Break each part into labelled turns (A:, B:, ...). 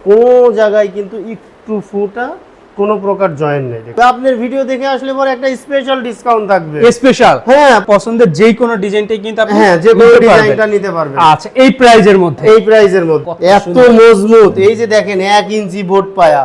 A: কোনো জায়গায় কিন্তু একটু ফুটা কোনো প্রকার জয়েন্ট নেই। আপনার ভিডিও দেখে আসলে পরে একটা স্পেশাল ডিসকাউন্ট থাকবে।
B: স্পেশাল,
A: হ্যাঁ,
B: পছন্দের যে কোনো ডিজাইনটাই কিন্তু আপনি
A: হ্যাঁ যে কোনো ডিজাইনটা নিতে পারবেন।
B: আচ্ছা, এই প্রাইজের মধ্যে,
A: এই প্রাইজের মধ্যে এত মজবুত, এই যে দেখেন 1 ইঞ্চি বোর্ড পায়া,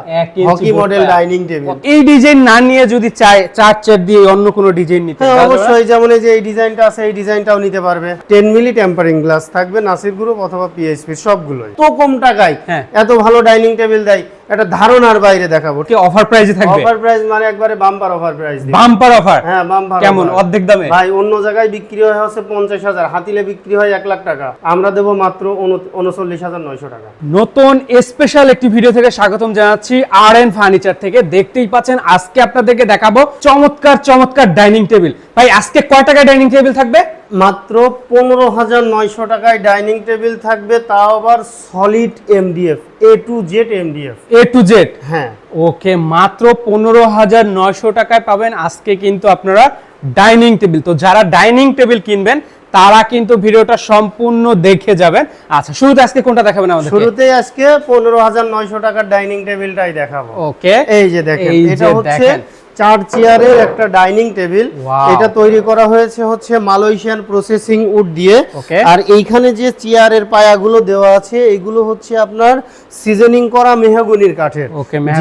A: হকি মডেল ডাইনিং টেবিল।
B: এই ডিজাইন না নিয়ে যদি চাই চার চেয়ার দিয়ে অন্য কোনো ডিজাইন নিতে,
A: হ্যাঁ অবশ্যই, যেমন এই যে এই ডিজাইনটা আছে এই ডিজাইনটাও নিতে পারবে। 10 মিলি টেম্পারিং গ্লাস থাকবে নাসির গ্রুপ অথবা পিএইচপি সবগুলোই। তো কম টাকায় এত ভালো ডাইনিং টেবিল দেয়, এটা ধারণার বাইরে দেখাবো।
B: কি অফার প্রাইসে থাকবে?
A: অফার প্রাইস মানে একবারে বাম্পার অফার প্রাইস দিই।
B: Bumper offer?
A: হ্যাঁ বাম্পার।
B: কেমন? অর্ধেক দামে
A: ভাই, অন্য জায়গায় বিক্রি হয় হচ্ছে 50,000, হাতিলে বিক্রি হয় 1 লাখ টাকা, আমরা দেব মাত্র 39,900 টাকা।
B: নতুন স্পেশাল একটি ভিডিও থেকে স্বাগতম জানাচ্ছি আর.এন ফার্নিচার থেকে। দেখতেই পাচ্ছেন আজকে আপনাদেরকে দেখাবো চমৎকার চমৎকার ডাইনিং টেবিল। ভাই আজকে কয় টাকায় ডাইনিং টেবিল থাকবে?
A: মাত্র 15,900 টাকায় ডাইনিং টেবিল থাকবে, তাও আবার solid MDF, A to Z MDF,
B: A to Z.
A: হ্যাঁ
B: ওকে, মাত্র 15,900 টাকায় পাবেন আজকে কিন্তু আপনারা ডাইনিং টেবিল। তো যারা ডাইনিং টেবিল কিনবেন তারা কিন্তু ভিডিওটা সম্পূর্ণ দেখে যাবেন। আচ্ছা, শুরুতে আজকে কোনটা দেখাবেন আমাদের?
A: শুরুতে আজকে 15,900 টাকার ডাইনিং টেবিলটাই দেখাবো।
B: ওকে,
A: এই যে দেখেন, এটা হচ্ছে 4 চেয়ারের একটা ডাইনিং টেবিল। এটা তৈরি করা হয়েছে হচ্ছে মালয়েশিয়ান প্রসেসিং উড দিয়ে। আর এইখানে যে চেয়ারের পায়াগুলো দেওয়া আছে এগুলো হচ্ছে আপনার সিজনিং করা মেহগনির কাঠের,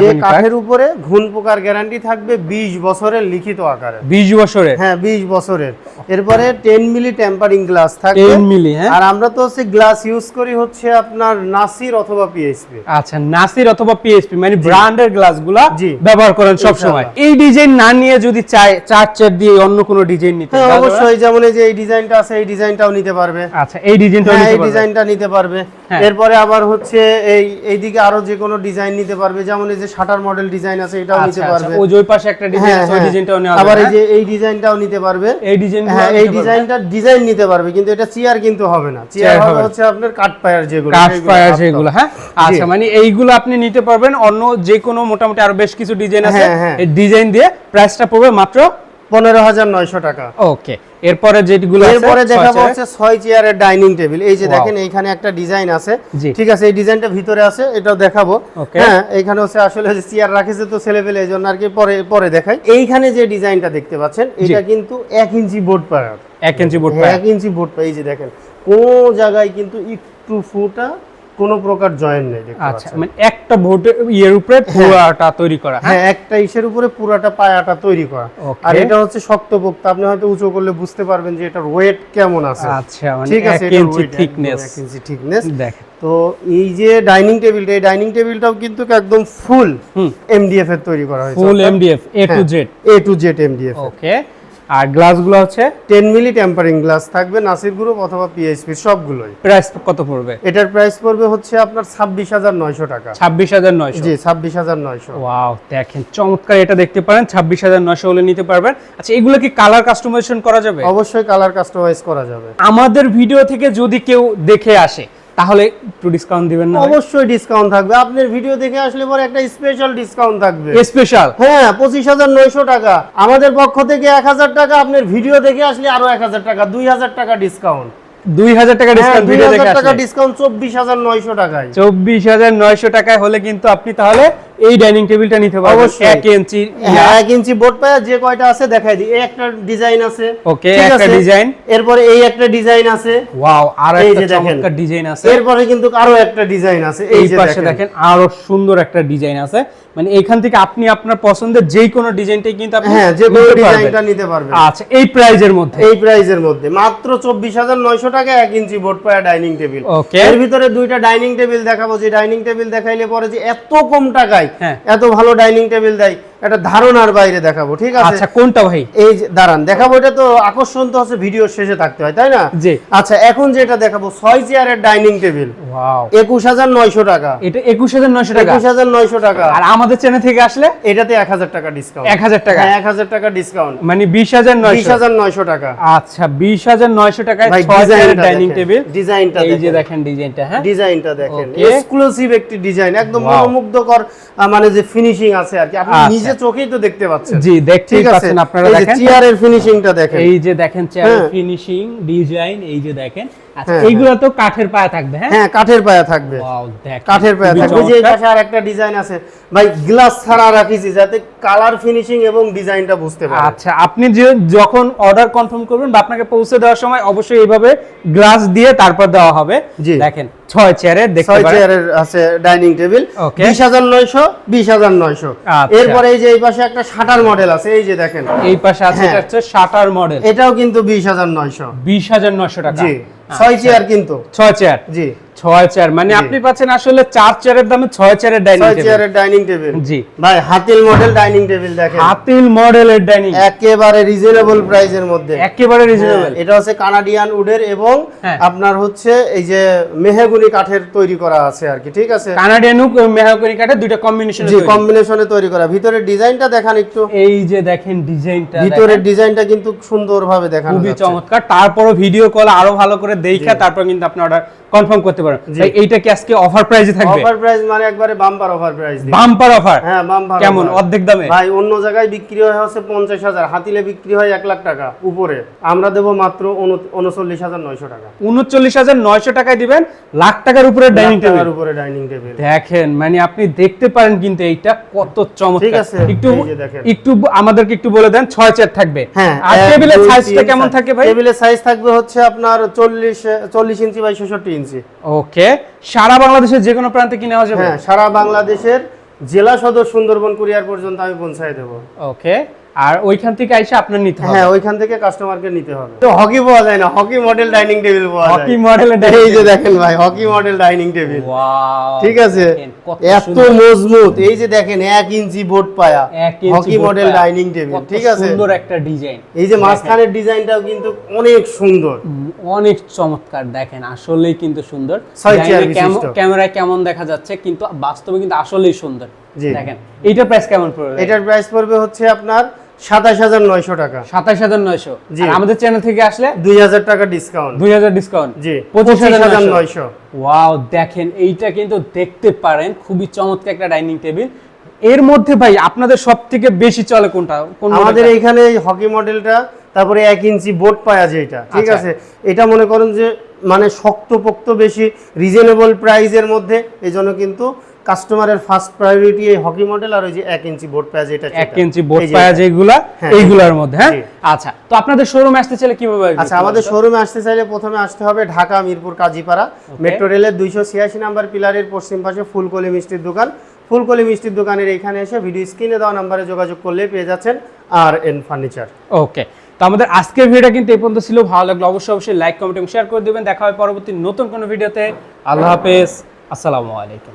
A: যে কাঠের উপরে ঘুণ পোকার গ্যারান্টি থাকবে 20 বছরের লিখিত আকারে।
B: 20 বছরের?
A: হ্যাঁ 20 বছরের। এরপরে 10 মিলি টেম্পারিং গ্লাস থাকবে।
B: 10 মিলি? হ্যাঁ।
A: আর আমরা তো হচ্ছে গ্লাস ইউজ করি হচ্ছে আপনার নাসির অথবা পিএইচপি।
B: আচ্ছা, নাসির অথবা পিএইচপি মানে ব্র্যান্ডের গ্লাসগুলো ব্যবহার করেন সব সময়। এই ডিজাইন না নিয়ে যদি চাই চার চেয়ার দিয়ে অন্য কোনো ডিজাইন নিতে,
A: হ্যাঁ অবশ্যই, যেমন এই যে এই ডিজাইনটা আছে এই ডিজাইনটাও নিতে পারবে।
B: আচ্ছা, এই ডিজাইনটাও নিতে পারবে,
A: এই ডিজাইনটা নিতে পারবে। এরপরে আবার হচ্ছে এইদিকে আরো যে কোনো ডিজাইন নিতে পারবে, যেমন এই যে শাটার মডেল ডিজাইন আছে এটাও নিতে পারবে।
B: ওই পাশে একটা ডিজাইন আছে, ওই ডিজাইনটাও নেওয়া যাবে।
A: আবার এই যে এই ডিজাইনটাও নিতে পারবে।
B: এই ডিজাইন,
A: হ্যাঁ এই ডিজাইনটা ডিজাইন নিতে পারবে, কিন্তু এটা চেয়ার কিন্তু হবে না। চেয়ার হবে হচ্ছে আপনার কাঠ পায়ার যেগুলো,
B: কাঠ পায়ার যেগুলো। হ্যাঁ আচ্ছা, মানে এইগুলো আপনি নিতে পারবেন। অন্য যে কোনো মোটামুটি আরো বেশ কিছু ডিজাইন আছে, এই ডিজাইন দিয়ে প্রাইসটা পড়বে মাত্র
A: 15,900 টাকা।
B: ওকে, এরপরে যেগুলো আছে,
A: এরপরে দেখাবো হচ্ছে 6 চেয়ারের ডাইনিং টেবিল। এই যে দেখেন এইখানে একটা ডিজাইন আছে, ঠিক আছে, এই ডিজাইনটা ভিতরে আছে, এটাও দেখাবো। হ্যাঁ এইখানে হচ্ছে আসলে যে চেয়ার রাখেছে তো ছেলেপেলে, এইজন্য আর কি পরে দেখাই। এইখানে যে ডিজাইনটা দেখতে পাচ্ছেন এটা কিন্তু 1 ইঞ্চি বোর্ড পায়া,
B: 1 ইঞ্চি বোর্ড পায়া,
A: 1 ইঞ্চি বোর্ড পায়া। এই যে দেখেন কোন জায়গায় কিন্তু একটু ফুটা কোনো প্রকার জয়েন্ট নেই।
B: আচ্ছা, মানে একটা বোর্ডের এর উপরে পুরোটা তৈরি করা?
A: হ্যাঁ, একটা ইসের উপরে পুরোটা পায়াটা তৈরি করা। আর এটা হচ্ছে শক্তপোক্ত, আপনি হয়তো উঁচু করলে বুঝতে পারবেন যে এটার ওয়েট কেমন আছে।
B: আচ্ছা, মানে
A: ঠিক আছে,
B: 1 ইঞ্চি থিকনেস,
A: 1 ইঞ্চি থিকনেস।
B: দেখেন
A: তো এই যে ডাইনিং টেবিলটা, এই ডাইনিং টেবিলটাও কিন্তু একদম ফুল এমডিএফ এর তৈরি করা হয়েছে,
B: ফুল MDF, A to Z,
A: A to Z MDF.
B: ওকে, আর গ্লাসগুলো হচ্ছে
A: 10 মিলি টেম্পারিং গ্লাস থাকবে নাসির গ্রুপ অথবা পিএইচপি সবগুলোই।
B: প্রাইস কত পড়বে?
A: এটার প্রাইস পড়বে হচ্ছে আপনার 26,900 টাকা।
B: 26,900?
A: জি 26,900।
B: ওয়াও, দেখেন চমৎকার, এটা দেখতে পারেন 26,900 হলে নিতে পারবেন। আচ্ছা, এগুলো কি কালার কাস্টমাইজেশন করা যাবে?
A: অবশ্যই কালার কাস্টমাইজ করা যাবে।
B: আমাদের ভিডিও থেকে যদি কেউ দেখে আসে তাহলে একটু ডিসকাউন্ট দিবেন না?
A: অবশ্যই ডিসকাউন্ট থাকবে। আপনার ভিডিও দেখে আসলে পরে একটা স্পেশাল ডিসকাউন্ট থাকবে।
B: স্পেশাল?
A: হ্যাঁ 25,900 টাকা আমাদের পক্ষ থেকে, 1,000 টাকা আপনার ভিডিও দেখে আসলে আরো 1,000 টাকা, 2,000 টাকা ডিসকাউন্ট।
B: 2,000 টাকা ডিসকাউন্ট ভিডিও দেখে আসলে?
A: 2,000 টাকা ডিসকাউন্ট 24,900 টাকায়।
B: 24,900 টাকায় হলে কিন্তু আপনি তাহলে এই ডাইনিং টেবিলটা নিতে পারবেন। 1 ইঞ্চি,
A: 1 ইঞ্চি বোর্ড পায়া যে কয়টা আছে দেখাই দিই। এই একটা ডিজাইন আছে,
B: ওকে, একটা ডিজাইন।
A: এরপরে এই একটা ডিজাইন আছে,
B: ওয়াও, আর একটা চমৎকার ডিজাইন আছে।
A: এরপরে কিন্তু আরো একটা ডিজাইন আছে,
B: এই পাশে দেখেন আরো সুন্দর একটা ডিজাইন আছে। মানে এইখান থেকে আপনি আপনার পছন্দের যে কোনো ডিজাইনটাই কিন্তু আপনি
A: যে কোনো ডিজাইনটা নিতে পারবেন।
B: আচ্ছা, এই প্রাইজের মধ্যে?
A: এই প্রাইজের মধ্যে মাত্র 24,900 টাকা 1 ইঞ্চি বোর্ড পায়া ডাইনিং টেবিল।
B: ওকে,
A: এর ভিতরে দুইটা ডাইনিং টেবিল দেখাবো, যে ডাইনিং টেবিল দেখাইলে পরে যে এত কম টাকায় এত ভালো ডাইনিং টেবিল দেয়, এটা ধারণার বাইরে দেখাবো। ঠিক আছে,
B: আচ্ছা কোনটা ভাই?
A: এই যে দাঁড়ান দেখাবো, এটা তো আকর্ষণ তো হচ্ছে ভিডিওর শেষে থাকতে হয়, তাই না?
B: জি।
A: আচ্ছা, এখন যেটা দেখাবো 6 চেয়ারের ডাইনিং টেবিল।
B: ওয়াও,
A: 21,900 টাকা।
B: এটা 21,900 টাকা?
A: 21,900 টাকা।
B: আর আমাদের চ্যানেল থেকে আসলে
A: এটাতে 1,000 টাকা ডিসকাউন্ট।
B: 1,000 টাকা?
A: হ্যাঁ 1,000 টাকা ডিসকাউন্ট,
B: মানে 20,900?
A: 20,900 টাকা।
B: আচ্ছা, 20,900 টাকায় 6 চেয়ারের ডাইনিং টেবিল।
A: ডিজাইনটা
B: এই যে দেখেন ডিজাইনটা, হ্যাঁ
A: ডিজাইনটা দেখেন, এক্সক্লুসিভ একটি ডিজাইন, একদম মনোমুগ্ধকর, মানে যে ফিনিশিং আছে আর কি, আপনি নিজে নিজে চোখেই তো দেখতে পাচ্ছেন।
B: জি, দেখতেই পাচ্ছেন আপনারা, দেখেন
A: চেয়ারের ফিনিশিংটা দেখেন,
B: এই যে দেখেন চেয়ারের ফিনিশিং ডিজাইন, এই যে দেখেন। আচ্ছা, এইগুলো তো কাঠের পায়া থাকবে?
A: হ্যাঁ, কাঠের পায়া থাকবে।
B: ওয়াও, দেখেন
A: কাঠের পায়া থাকবে। যে এই পাশে আরেকটা ডিজাইন আছে ভাই, গ্লাস ছাড়া রাখিছি যাতে কালার ফিনিশিং এবং ডিজাইনটা বুঝতে পারেন।
B: আচ্ছা, আপনি যখন অর্ডার কনফার্ম করবেন বা আপনাকে পৌঁছে দেওয়ার সময় অবশ্যই এইভাবে গ্লাস দিয়ে তারপর দেওয়া হবে। দেখেন 6 চেয়ারের দেখতে পারেন,
A: 6 চেয়ারের আছে ডাইনিং টেবিল, 20900 20900। এরপরে এই যে এই পাশে একটা শাটার মডেল আছে, এই যে দেখেন
B: এই পাশে আছে, এটা হচ্ছে শাটার মডেল,
A: এটাও কিন্তু 20900
B: 20900 টাকা।
A: জি, 6 চেয়ার কিন্তু
B: 6 চেয়ার,
A: জি
B: 6 চেয়ার, মানে আপনি পাচ্ছেন আসলে 4 চেয়ারের দামে 6 চেয়ারের ডাইনিং টেবিল।
A: 6 চেয়ারের ডাইনিং টেবিল,
B: জি
A: ভাই হাতিল মডেল ডাইনিং টেবিল দেখেন,
B: হাতিল মডেলের ডাইনিং,
A: একেবারে রিজনেবল প্রাইসের মধ্যে,
B: একেবারে রিজনেবল।
A: এটা হচ্ছে কানাডিয়ান উডের এবং আপনার হচ্ছে এই যে মেহগনি কাঠের তৈরি করা আছে আর কি, ঠিক আছে,
B: কানাডিয়ান ওক মেহগনি কাঠের দুইটা কম্বিনেশনে,
A: জি কম্বিনেশনে তৈরি করা। ভিতরের ডিজাইনটা দেখান একটু,
B: এই যে দেখেন ডিজাইনটা,
A: ভিতরের ডিজাইনটা কিন্তু সুন্দরভাবে দেখানো যাচ্ছে,
B: খুবই চমৎকার। তারপরও ভিডিও কল আরো ভালো করে দেখা তারপর কিন্তু আপনি অর্ডার কনফার্ম করতে পারেন। ভাই এইটা কি আজকে অফার প্রাইসে থাকবে?
A: অফার প্রাইস মানে একবারে বাম্পার অফার প্রাইস দিই।
B: Bumper offer?
A: হ্যাঁ, বাম্পার।
B: কেমন? অর্ধেক দামে?
A: ভাই অন্য জায়গায় বিক্রি হয় হচ্ছে 50000, হাতিলে বিক্রি হয় 1 লাখ টাকা উপরে, আমরা দেব মাত্র 39900 টাকা।
B: 39900 টাকায় দিবেন লাখ টাকার উপরে ডাইনিং টেবিল,
A: টাকার উপরে ডাইনিং টেবিল।
B: দেখেন মানে আপনি দেখতে পারেন কিন্তু এইটা কত চমৎকার।
A: ঠিক আছে,
B: একটু আমাদেরকে একটু বলে দেন। 6 চেয়ার থাকবে।
A: হ্যাঁ,
B: আর টেবিলের সাইজটা কেমন থাকে ভাই?
A: টেবিলের সাইজ থাকবে হচ্ছে আপনার 40 ইঞ্চি বাই 66 ইঞ্চি।
B: ওকে, সারা বাংলাদেশের যে কোনো প্রান্তে কি নেওয়া যাবে?
A: হ্যাঁ, সারা বাংলাদেশের জেলা সদর সুন্দরবন কুরিয়ার পর্যন্ত আমি পৌঁছায় দেব।
B: ওকে, আর ওইখান থেকে আইসা আপনার নিতে হবে?
A: হ্যাঁ, ওইখান থেকে কাস্টমারকে নিতে হবে। তো হকি পাওয়া যায় না, হকি মডেল ডাইনিং টেবিল পাওয়া যায়।
B: হকি মডেলের
A: এই যে দেখেন ভাই, hockey model dining table.
B: Wow,
A: ঠিক আছে, এত মজবুত, এই যে দেখেন 1 ইঞ্চি বোর্ড পায়া, হকি মডেল ডাইনিং টেবিল, ঠিক আছে,
B: সুন্দর একটা ডিজাইন।
A: এই যে মাঝখানের ডিজাইনটাও কিন্তু অনেক সুন্দর,
B: অনেক চমৎকার, দেখেন আসলেই কিন্তু সুন্দর। ক্যামেরায় কেমন দেখা যাচ্ছে কিন্তু বাস্তবে কিন্তু আসলেই সুন্দর। দেখেন এইটার প্রাইস কেমন পড়বে?
A: এটার প্রাইস পড়বে হচ্ছে আপনার 27900 টাকা।
B: 27900। আর আমাদের চ্যানেল থেকে আসলে
A: 2000 টাকা ডিসকাউন্ট।
B: 2000 ডিসকাউন্ট,
A: জি
B: 25900। ওয়াও, দেখেন এইটা কিন্তু দেখতে পারেন খুবই চমৎকার একটা ডাইনিং টেবিল। এর মধ্যে ভাই আপনাদের সবথেকে বেশি চলে কোনটা?
A: আমাদের এইখানে হকি মডেলটা, তারপরে 1 ইঞ্চি বোর্ড পায়া যেটা, ঠিক আছে, এটা মনে করেন যে মানে শক্তপোক্ত, বেশি রিজনেবল প্রাইসের মধ্যে, এজন্য কিন্তু কাস্টমারের ফার্স্ট প্রায়োরিটি এই হকি মডেল আর ওই যে 1 ইঞ্চি বোর্ড পায়া যেটা,
B: 1 ইঞ্চি বোর্ড পায়া যেগুলা, এইগুলার মধ্যে। হ্যাঁ, আচ্ছা, তো আপনাদের শোরুমে আসতে চাইলে কিভাবে?
A: আচ্ছা, আমাদের শোরুমে আসতে চাইলে প্রথমে আসতে হবে ঢাকা মিরপুর কাজীপাড়া মেট্রো রেলের 286 নাম্বার পিলারের পশ্চিম পাশে ফুলকলি মিষ্টির দোকান। ফুলকলি মিষ্টির দোকানের এখানে এসে ভিডিও স্ক্রিনে দেওয়া নম্বরে যোগাযোগ করলে পেয়ে যাচ্ছেন আর.এন ফার্নিচার।
B: ওকে, তো আমাদের আজকের ভিডিওটা কিন্তু এই পর্যন্ত ছিল। ভালো লাগলে অবশ্যই লাইক, কমেন্ট এবং শেয়ার করে দিবেন। দেখা হবে পরবর্তী নতুন কোনো ভিডিওতে। আল্লাহ হাফেজ, আসসালামু আলাইকুম।